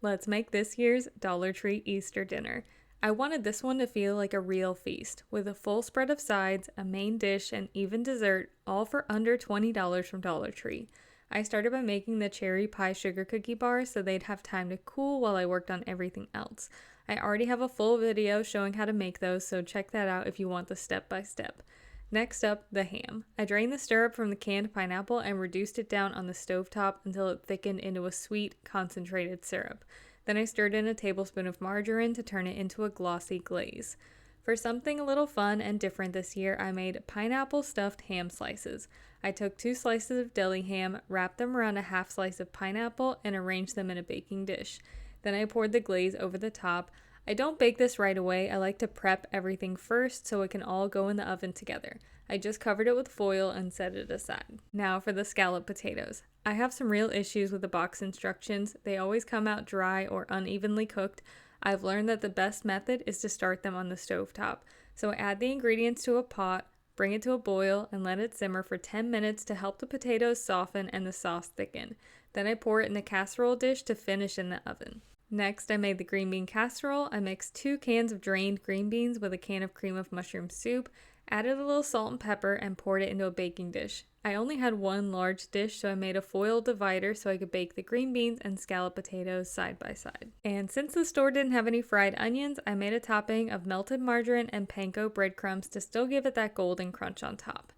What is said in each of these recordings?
Let's make this year's Dollar Tree Easter dinner. I wanted this one to feel like a real feast, with a full spread of sides, a main dish, and even dessert, all for under $20 from Dollar Tree. I started by making the cherry pie sugar cookie bars so they'd have time to cool while I worked on everything else. I already have a full video showing how to make those, so check that out if you want the step-by-step. Next up, the ham. I drained the syrup from the canned pineapple and reduced it down on the stovetop until it thickened into a sweet, concentrated syrup. Then I stirred in a tablespoon of margarine to turn it into a glossy glaze. For something a little fun and different this year, I made pineapple stuffed ham slices. I took 2 slices of deli ham, wrapped them around a half slice of pineapple, and arranged them in a baking dish. Then I poured the glaze over the top. I don't bake this right away. I like to prep everything first so it can all go in the oven together. I just covered it with foil and set it aside. Now for the scalloped potatoes. I have some real issues with the box instructions. They always come out dry or unevenly cooked. I've learned that the best method is to start them on the stovetop. So I add the ingredients to a pot, bring it to a boil, and let it simmer for 10 minutes to help the potatoes soften and the sauce thicken. Then I pour it in a casserole dish to finish in the oven. Next, I made the green bean casserole. I mixed 2 cans of drained green beans with a can of cream of mushroom soup, added a little salt and pepper, and poured it into a baking dish. I only had one large dish, so I made a foil divider so I could bake the green beans and scalloped potatoes side by side. And since the store didn't have any fried onions, I made a topping of melted margarine and panko breadcrumbs to still give it that golden crunch on top.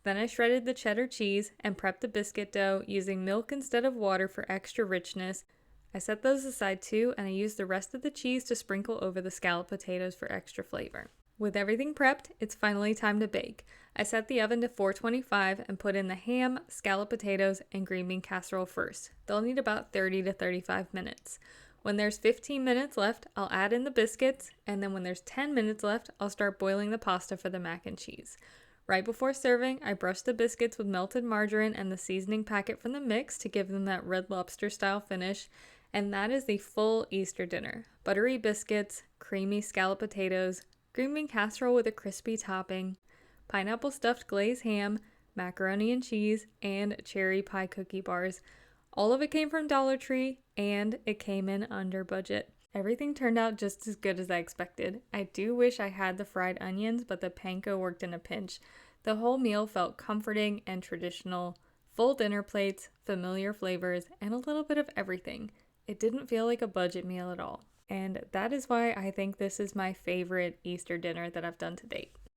Then I shredded the cheddar cheese and prepped the biscuit dough using milk instead of water for extra richness. I set those aside too, and I used the rest of the cheese to sprinkle over the scalloped potatoes for extra flavor. With everything prepped, it's finally time to bake. I set the oven to 425 and put in the ham, scalloped potatoes, and green bean casserole first. They'll need about 30 to 35 minutes. When there's 15 minutes left, I'll add in the biscuits, and then when there's 10 minutes left, I'll start boiling the pasta for the mac and cheese. Right before serving, I brushed the biscuits with melted margarine and the seasoning packet from the mix to give them that Red Lobster style finish. And that is the full Easter dinner. Buttery biscuits, creamy scalloped potatoes, green bean casserole with a crispy topping, pineapple stuffed glazed ham, macaroni and cheese, and cherry pie cookie bars. All of it came from Dollar Tree, and it came in under budget. Everything turned out just as good as I expected. I do wish I had the fried onions, but the panko worked in a pinch. The whole meal felt comforting and traditional. Full dinner plates, familiar flavors, and a little bit of everything. It didn't feel like a budget meal at all. And that is why I think this is my favorite Easter dinner that I've done to date.